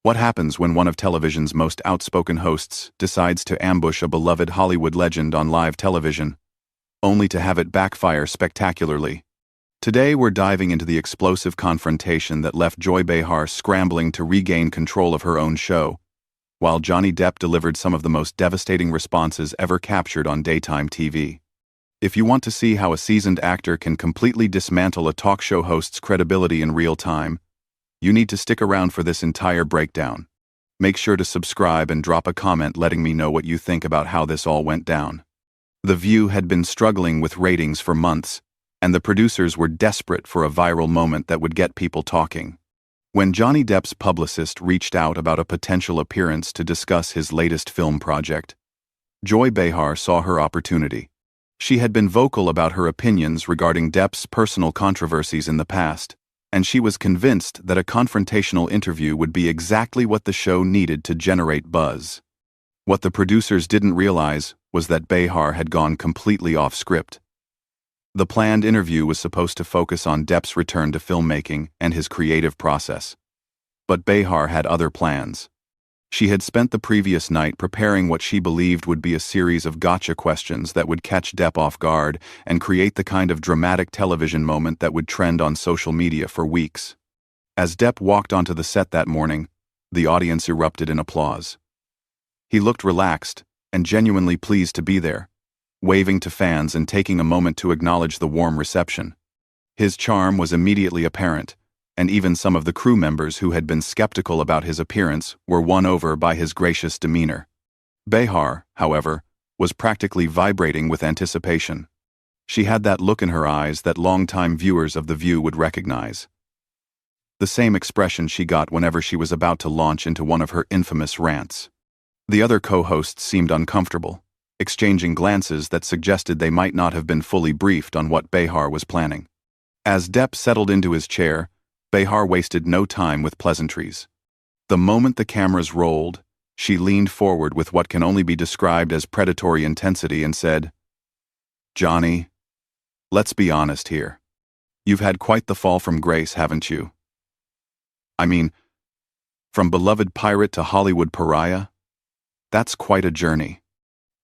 What happens when one of television's most outspoken hosts decides to ambush a beloved Hollywood legend on live television, only to have it backfire spectacularly? Today we're diving into the explosive confrontation that left Joy Behar scrambling to regain control of her own show, while Johnny Depp delivered some of the most devastating responses ever captured on daytime TV. If you want to see how a seasoned actor can completely dismantle a talk show host's credibility in real time, you need to stick around for this entire breakdown. Make sure to subscribe and drop a comment letting me know what you think about how this all went down. The View had been struggling with ratings for months, and the producers were desperate for a viral moment that would get people talking. When Johnny Depp's publicist reached out about a potential appearance to discuss his latest film project, Joy Behar saw her opportunity. She had been vocal about her opinions regarding Depp's personal controversies in the past, and she was convinced that a confrontational interview would be exactly what the show needed to generate buzz. What the producers didn't realize was that Behar had gone completely off script. The planned interview was supposed to focus on Depp's return to filmmaking and his creative process. But Behar had other plans. She had spent the previous night preparing what she believed would be a series of gotcha questions that would catch Depp off guard and create the kind of dramatic television moment that would trend on social media for weeks. As Depp walked onto the set that morning, the audience erupted in applause. He looked relaxed and genuinely pleased to be there, waving to fans and taking a moment to acknowledge the warm reception. His charm was immediately apparent, and even some of the crew members who had been skeptical about his appearance were won over by his gracious demeanor. Behar, however, was practically vibrating with anticipation. She had that look in her eyes that longtime viewers of The View would recognize. The same expression she got whenever she was about to launch into one of her infamous rants. The other co-hosts seemed uncomfortable, exchanging glances that suggested they might not have been fully briefed on what Behar was planning. As Depp settled into his chair, Behar wasted no time with pleasantries. The moment the cameras rolled, she leaned forward with what can only be described as predatory intensity and said, "Johnny, let's be honest here. You've had quite the fall from grace, haven't you? I mean, from beloved pirate to Hollywood pariah? That's quite a journey."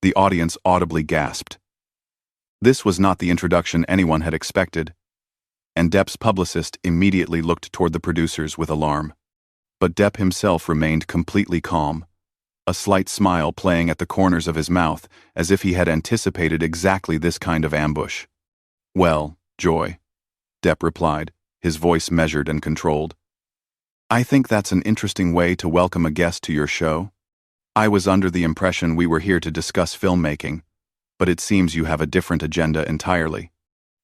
The audience audibly gasped. This was not the introduction anyone had expected, and Depp's publicist immediately looked toward the producers with alarm. But Depp himself remained completely calm, a slight smile playing at the corners of his mouth as if he had anticipated exactly this kind of ambush. "Well, Joy," Depp replied, his voice measured and controlled. "I think that's an interesting way to welcome a guest to your show. I was under the impression we were here to discuss filmmaking, but it seems you have a different agenda entirely."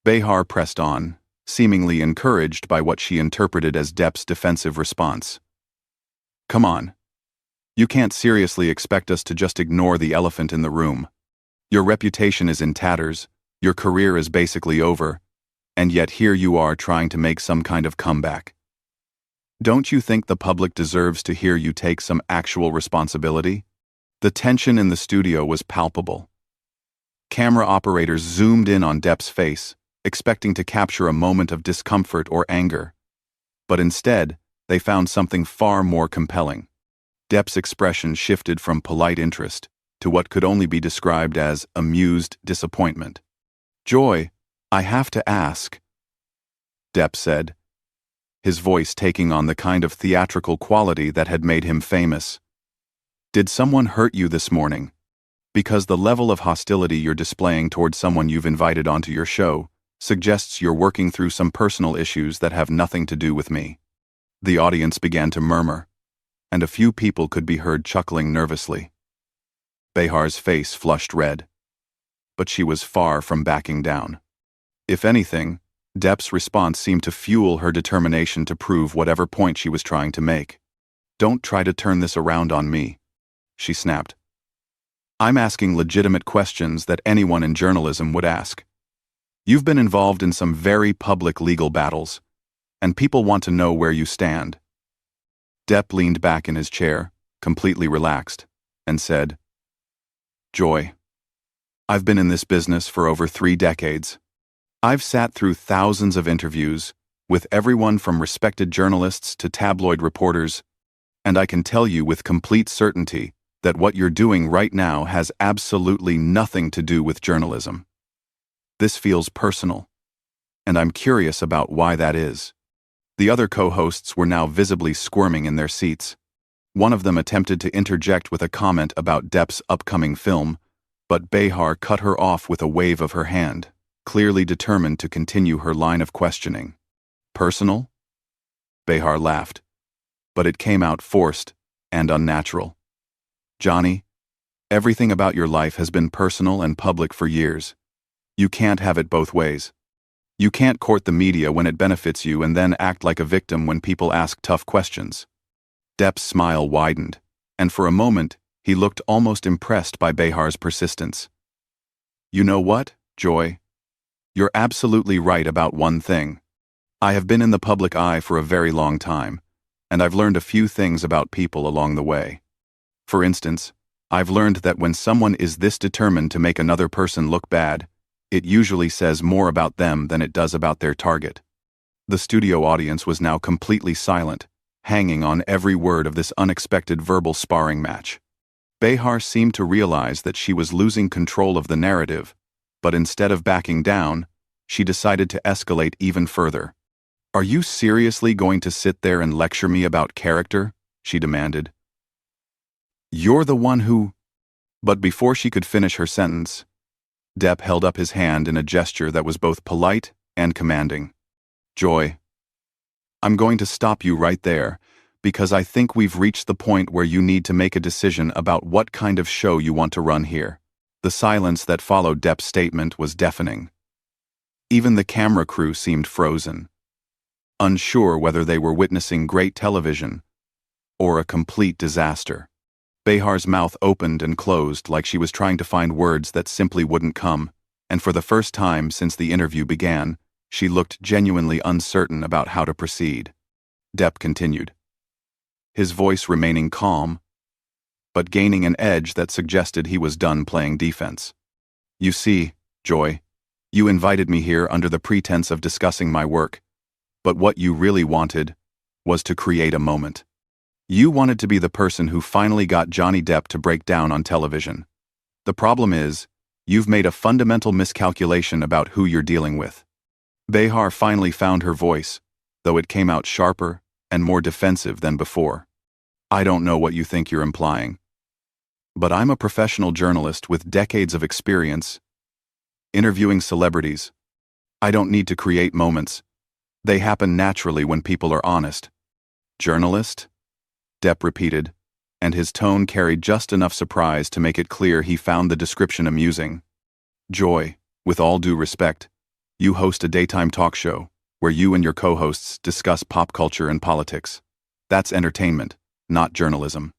Behar pressed on, seemingly encouraged by what she interpreted as Depp's defensive response. "Come on. You can't seriously expect us to just ignore the elephant in the room. Your reputation is in tatters, your career is basically over, and yet here you are trying to make some kind of comeback. Don't you think the public deserves to hear you take some actual responsibility?" The tension in the studio was palpable. Camera operators zoomed in on Depp's face, expecting to capture a moment of discomfort or anger. But instead, they found something far more compelling. Depp's expression shifted from polite interest to what could only be described as amused disappointment. "Joy, I have to ask," Depp said, his voice taking on the kind of theatrical quality that had made him famous. "Did someone hurt you this morning? Because the level of hostility you're displaying towards someone you've invited onto your show suggests you're working through some personal issues that have nothing to do with me." The audience began to murmur, and a few people could be heard chuckling nervously. Behar's face flushed red, but she was far from backing down. If anything, Depp's response seemed to fuel her determination to prove whatever point she was trying to make. "Don't try to turn this around on me," she snapped. "I'm asking legitimate questions that anyone in journalism would ask. You've been involved in some very public legal battles, and people want to know where you stand." Depp leaned back in his chair, completely relaxed, and said, "Joy, I've been in this business for over 3 decades. I've sat through thousands of interviews, with everyone from respected journalists to tabloid reporters, And I can tell you with complete certainty that what you're doing right now has absolutely nothing to do with journalism. This feels personal, and I'm curious about why that is. The other co-hosts were now visibly squirming in their seats. One of them attempted to interject with a comment about Depp's upcoming film, but Behar cut her off with a wave of her hand, clearly determined to continue her line of questioning. Personal? Behar laughed, but it came out forced and unnatural. Johnny, everything about your life has been personal and public for years. You can't have it both ways. You can't court the media when it benefits you and then act like a victim when people ask tough questions. Depp's smile widened, and for a moment, he looked almost impressed by Behar's persistence. You know what, Joy? You're absolutely right about one thing. I have been in the public eye for a very long time, and I've learned a few things about people along the way. For instance, I've learned that when someone is this determined to make another person look bad, it usually says more about them than it does about their target. The studio audience was now completely silent, hanging on every word of this unexpected verbal sparring match. Behar seemed to realize that she was losing control of the narrative, but instead of backing down, she decided to escalate even further. Are you seriously going to sit there and lecture me about character? She demanded. You're the one who... But before she could finish her sentence, Depp held up his hand in a gesture that was both polite and commanding. Joy, I'm going to stop you right there, because I think we've reached the point where you need to make a decision about what kind of show you want to run here. The silence that followed Depp's statement was deafening. Even the camera crew seemed frozen, unsure whether they were witnessing great television or a complete disaster. Behar's mouth opened and closed like she was trying to find words that simply wouldn't come, and for the first time since the interview began, she looked genuinely uncertain about how to proceed. Depp continued, his voice remaining calm, but gaining an edge that suggested he was done playing defense. You see, Joy, you invited me here under the pretense of discussing my work, but what you really wanted was to create a moment. You wanted to be the person who finally got Johnny Depp to break down on television. The problem is, you've made a fundamental miscalculation about who you're dealing with. Behar finally found her voice, though it came out sharper and more defensive than before. I don't know what you think you're implying, but I'm a professional journalist with decades of experience interviewing celebrities. I don't need to create moments. They happen naturally when people are honest. Journalist? Depp repeated, and his tone carried just enough surprise to make it clear he found the description amusing. Joy, with all due respect, you host a daytime talk show where you and your co-hosts discuss pop culture and politics. That's entertainment, not journalism.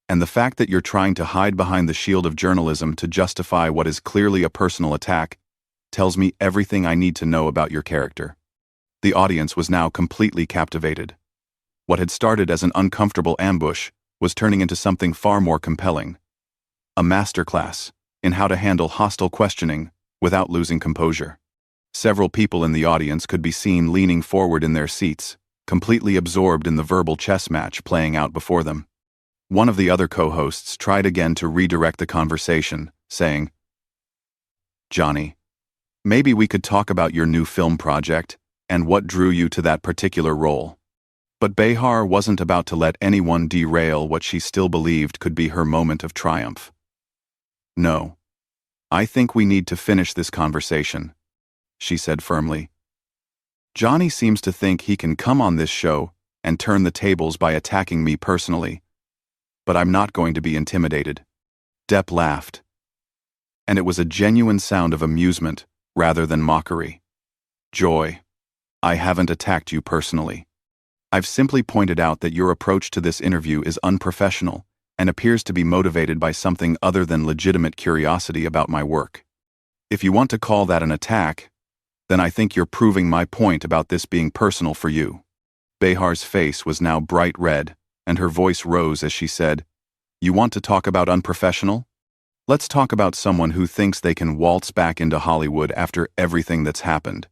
And the fact that you're trying to hide behind the shield of journalism to justify what is clearly a personal attack tells me everything I need to know about your character. The audience was now completely captivated. What had started as an uncomfortable ambush was turning into something far more compelling. A masterclass in how to handle hostile questioning without losing composure. Several people in the audience could be seen leaning forward in their seats, completely absorbed in the verbal chess match playing out before them. One of the other co-hosts tried again to redirect the conversation, saying, Johnny, maybe we could talk about your new film project and what drew you to that particular role. But Behar wasn't about to let anyone derail what she still believed could be her moment of triumph. No, I think we need to finish this conversation, she said firmly. Johnny seems to think he can come on this show and turn the tables by attacking me personally, but I'm not going to be intimidated. Depp laughed, and it was a genuine sound of amusement rather than mockery. Joy, I haven't attacked you personally. I've simply pointed out that your approach to this interview is unprofessional and appears to be motivated by something other than legitimate curiosity about my work. If you want to call that an attack, then I think you're proving my point about this being personal for you. Behar's face was now bright red, and her voice rose as she said, You want to talk about unprofessional? Let's talk about someone who thinks they can waltz back into Hollywood after everything that's happened,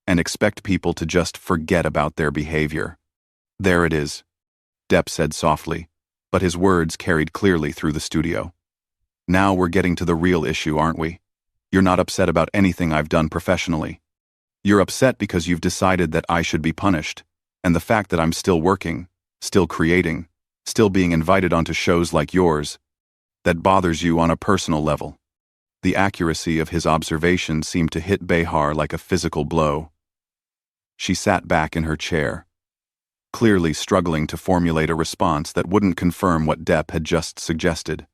and expect people to just forget about their behavior. There it is. Depp said softly, but his words carried clearly through the studio. Now we're getting to the real issue, aren't we? You're not upset about anything I've done professionally. You're upset because you've decided that I should be punished, and the fact that I'm still working, still creating, still being invited onto shows like yours, that bothers you on a personal level. The accuracy of his observation seemed to hit Behar like a physical blow. She sat back in her chair, clearly struggling to formulate a response that wouldn't confirm what Depp had just suggested.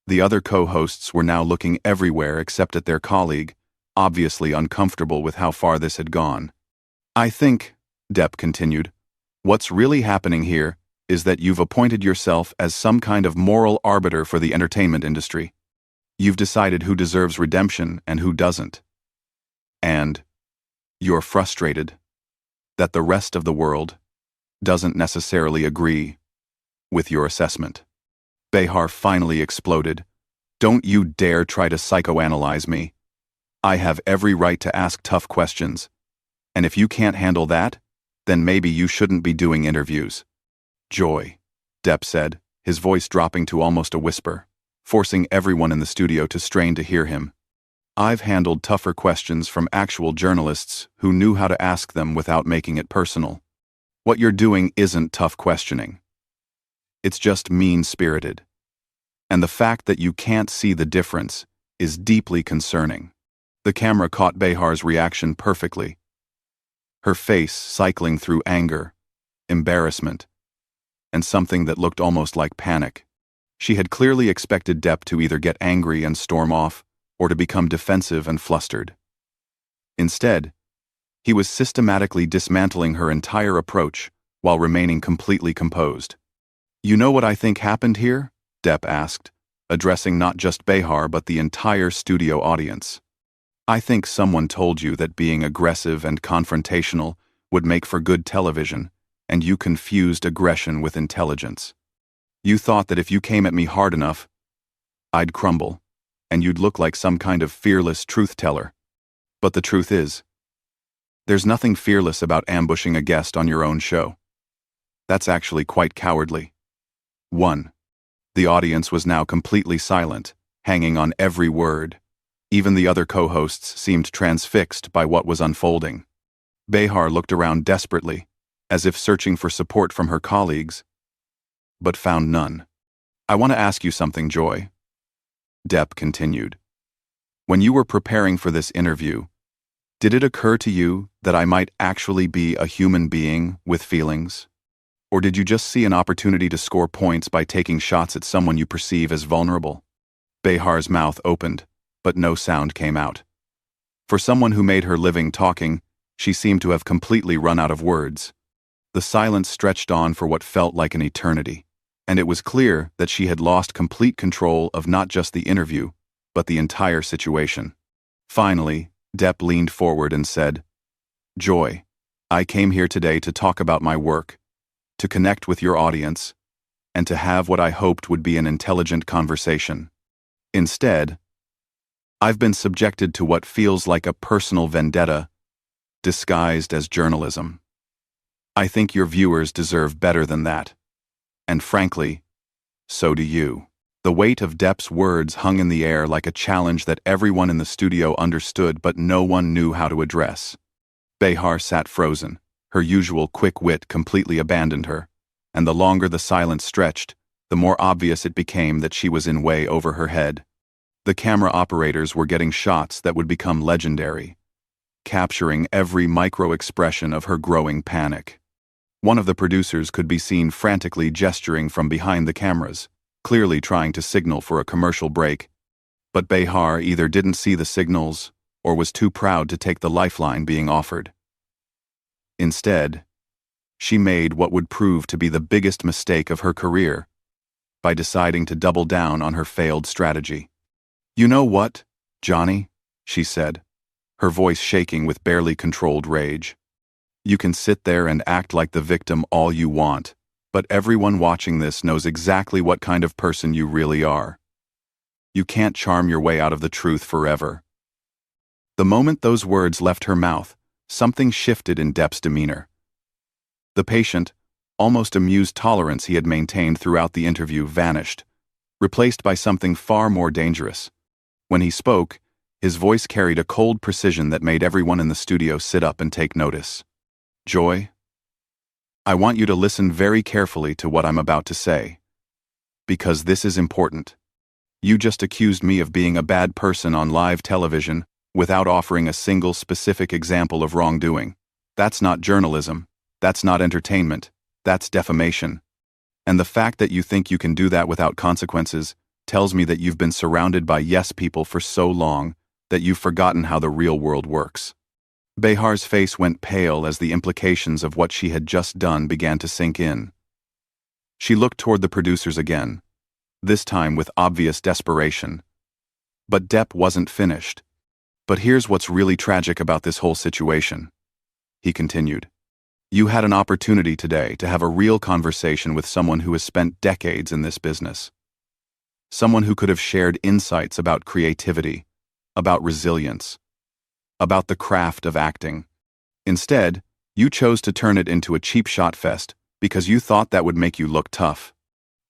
The other co-hosts were now looking everywhere except at their colleague, obviously uncomfortable with how far this had gone. I think, Depp continued, what's really happening here is that you've appointed yourself as some kind of moral arbiter for the entertainment industry. You've decided who deserves redemption and who doesn't. And you're frustrated that the rest of the world doesn't necessarily agree with your assessment. Behar finally exploded. Don't you dare try to psychoanalyze me. I have every right to ask tough questions. And if you can't handle that, then maybe you shouldn't be doing interviews. Joy, Depp said, his voice dropping to almost a whisper, forcing everyone in the studio to strain to hear him. I've handled tougher questions from actual journalists who knew how to ask them without making it personal. What you're doing isn't tough questioning. It's just mean-spirited. And the fact that you can't see the difference is deeply concerning. The camera caught Behar's reaction perfectly. Her face cycling through anger, embarrassment, and something that looked almost like panic. She had clearly expected Depp to either get angry and storm off, or to become defensive and flustered. Instead, he was systematically dismantling her entire approach while remaining completely composed. You know what I think happened here? Depp asked, addressing not just Behar but the entire studio audience. I think someone told you that being aggressive and confrontational would make for good television, and you confused aggression with intelligence. You thought that if you came at me hard enough, I'd crumble, and you'd look like some kind of fearless truth-teller. But the truth is, there's nothing fearless about ambushing a guest on your own show. That's actually quite cowardly. 1. The audience was now completely silent, hanging on every word. Even the other co-hosts seemed transfixed by what was unfolding. Behar looked around desperately, as if searching for support from her colleagues, but found none. I want to ask you something, Joy. Depp continued. When you were preparing for this interview, did it occur to you that I might actually be a human being with feelings? Or did you just see an opportunity to score points by taking shots at someone you perceive as vulnerable? Behar's mouth opened, but no sound came out. For someone who made her living talking, she seemed to have completely run out of words. The silence stretched on for what felt like an eternity, and it was clear that she had lost complete control of not just the interview, but the entire situation. Finally, Depp leaned forward and said, Joy, I came here today to talk about my work, to connect with your audience, and to have what I hoped would be an intelligent conversation. Instead, I've been subjected to what feels like a personal vendetta, disguised as journalism. I think your viewers deserve better than that. And frankly, so do you. The weight of Depp's words hung in the air like a challenge that everyone in the studio understood but no one knew how to address. Behar sat frozen. Her usual quick wit completely abandoned her, and the longer the silence stretched, the more obvious it became that she was in way over her head. The camera operators were getting shots that would become legendary, capturing every micro-expression of her growing panic. One of the producers could be seen frantically gesturing from behind the cameras, clearly trying to signal for a commercial break. But Behar either didn't see the signals or was too proud to take the lifeline being offered. Instead, she made what would prove to be the biggest mistake of her career by deciding to double down on her failed strategy. You know what, Johnny, she said, her voice shaking with barely controlled rage. You can sit there and act like the victim all you want, but everyone watching this knows exactly what kind of person you really are. You can't charm your way out of the truth forever. The moment those words left her mouth, something shifted in Depp's demeanor. The patient, almost amused tolerance he had maintained throughout the interview vanished, replaced by something far more dangerous. When he spoke, his voice carried a cold precision that made everyone in the studio sit up and take notice. "Joy, I want you to listen very carefully to what I'm about to say. Because this is important. You just accused me of being a bad person on live television without offering a single specific example of wrongdoing. That's not journalism. That's not entertainment. That's defamation. And the fact that you think you can do that without consequences tells me that you've been surrounded by yes people for so long that you've forgotten how the real world works." Behar's face went pale as the implications of what she had just done began to sink in. She looked toward the producers again, this time with obvious desperation. But Depp wasn't finished. "But here's what's really tragic about this whole situation," he continued. "You had an opportunity today to have a real conversation with someone who has spent decades in this business. Someone who could have shared insights about creativity, about resilience, about the craft of acting. Instead, you chose to turn it into a cheap shot fest because you thought that would make you look tough.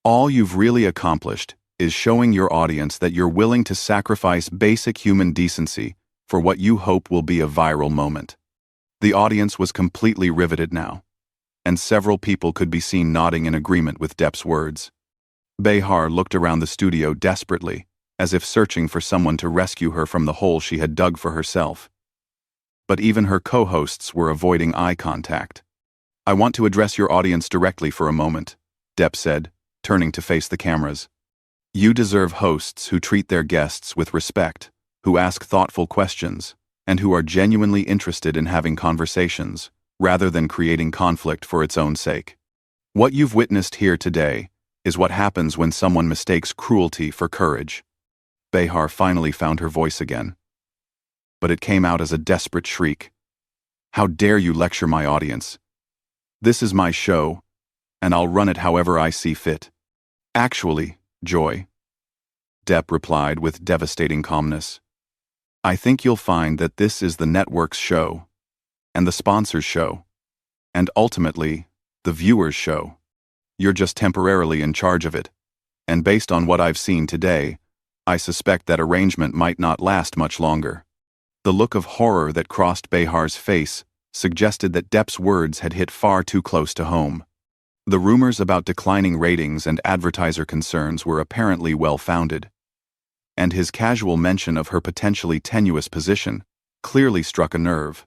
All you've really accomplished is showing your audience that you're willing to sacrifice basic human decency for what you hope will be a viral moment." The audience was completely riveted now, and several people could be seen nodding in agreement with Depp's words. Behar looked around the studio desperately, as if searching for someone to rescue her from the hole she had dug for herself. But even her co-hosts were avoiding eye contact. "I want to address your audience directly for a moment," Depp said, turning to face the cameras. "You deserve hosts who treat their guests with respect, who ask thoughtful questions, and who are genuinely interested in having conversations, rather than creating conflict for its own sake. What you've witnessed here today is what happens when someone mistakes cruelty for courage." Behar finally found her voice again. But it came out as a desperate shriek. "How dare you lecture my audience? This is my show, and I'll run it however I see fit." "Actually, Joy," Depp replied with devastating calmness, "I think you'll find that this is the network's show, and the sponsor's show, and ultimately, the viewer's show. You're just temporarily in charge of it, and based on what I've seen today, I suspect that arrangement might not last much longer." The look of horror that crossed Behar's face suggested that Depp's words had hit far too close to home. The rumors about declining ratings and advertiser concerns were apparently well-founded, and his casual mention of her potentially tenuous position clearly struck a nerve.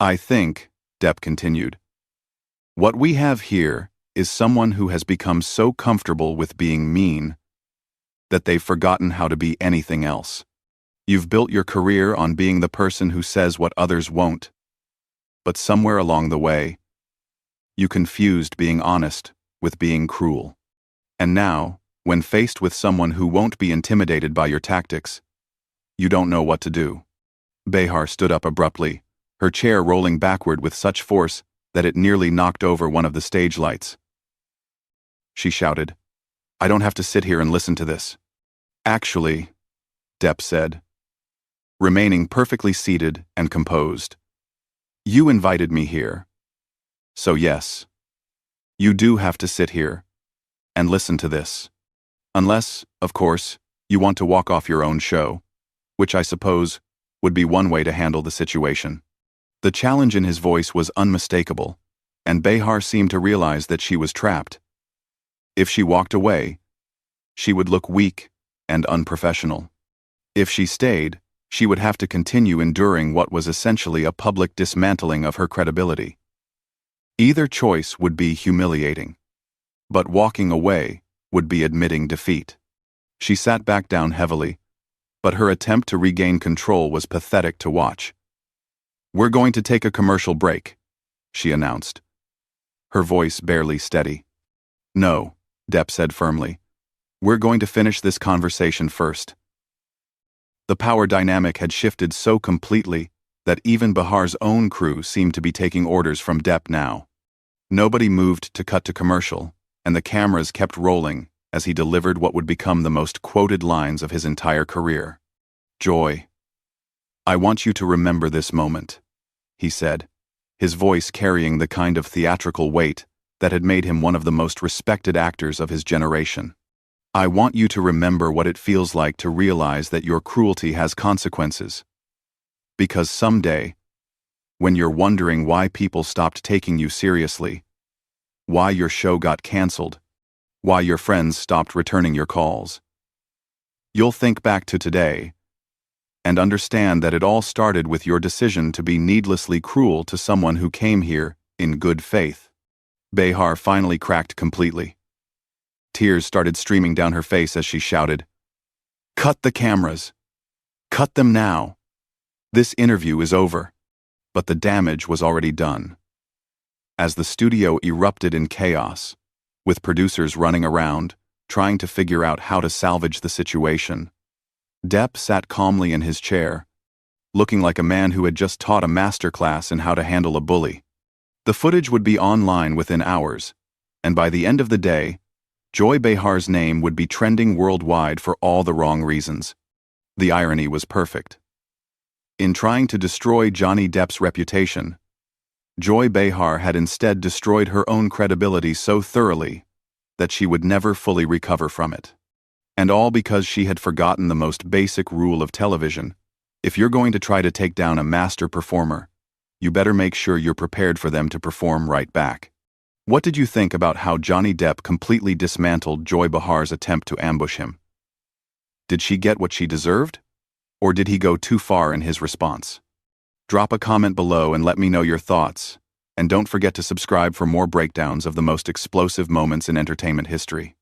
"I think," Depp continued, "what we have here is someone who has become so comfortable with being mean that they've forgotten how to be anything else. You've built your career on being the person who says what others won't. But somewhere along the way, you confused being honest with being cruel. And now, when faced with someone who won't be intimidated by your tactics, you don't know what to do." Behar stood up abruptly, her chair rolling backward with such force that it nearly knocked over one of the stage lights. She shouted, "I don't have to sit here and listen to this." "Actually," Depp said, remaining perfectly seated and composed, "you invited me here. So yes, you do have to sit here and listen to this. Unless, of course, you want to walk off your own show, which I suppose would be one way to handle the situation." The challenge in his voice was unmistakable, and Behar seemed to realize that she was trapped. If she walked away, she would look weak and unprofessional. If she stayed, she would have to continue enduring what was essentially a public dismantling of her credibility. Either choice would be humiliating, but walking away would be admitting defeat. She sat back down heavily, but her attempt to regain control was pathetic to watch. "We're going to take a commercial break," she announced, her voice barely steady. "No," Depp said firmly. "We're going to finish this conversation first." The power dynamic had shifted so completely that even Behar's own crew seemed to be taking orders from Depp now. Nobody moved to cut to commercial, and the cameras kept rolling as he delivered what would become the most quoted lines of his entire career. "Joy, I want you to remember this moment," he said, his voice carrying the kind of theatrical weight that had made him one of the most respected actors of his generation. I want you to remember what it feels like to realize that your cruelty has consequences. Because someday, when you're wondering why people stopped taking you seriously, why your show got canceled, why your friends stopped returning your calls, you'll think back to today and understand that it all started with your decision to be needlessly cruel to someone who came here in good faith. Behar finally cracked completely. Tears started streaming down her face as she shouted, "Cut the cameras! Cut them now! This interview is over." But the damage was already done. As the studio erupted in chaos, with producers running around, trying to figure out how to salvage the situation, Depp sat calmly in his chair, looking like a man who had just taught a masterclass in how to handle a bully. The footage would be online within hours, and by the end of the day, Joy Behar's name would be trending worldwide for all the wrong reasons. The irony was perfect. In trying to destroy Johnny Depp's reputation, Joy Behar had instead destroyed her own credibility so thoroughly that she would never fully recover from it. And all because she had forgotten the most basic rule of television: if you're going to try to take down a master performer, you better make sure you're prepared for them to perform right back. What did you think about how Johnny Depp completely dismantled Joy Behar's attempt to ambush him? Did she get what she deserved? Or did he go too far in his response? Drop a comment below and let me know your thoughts. And don't forget to subscribe for more breakdowns of the most explosive moments in entertainment history.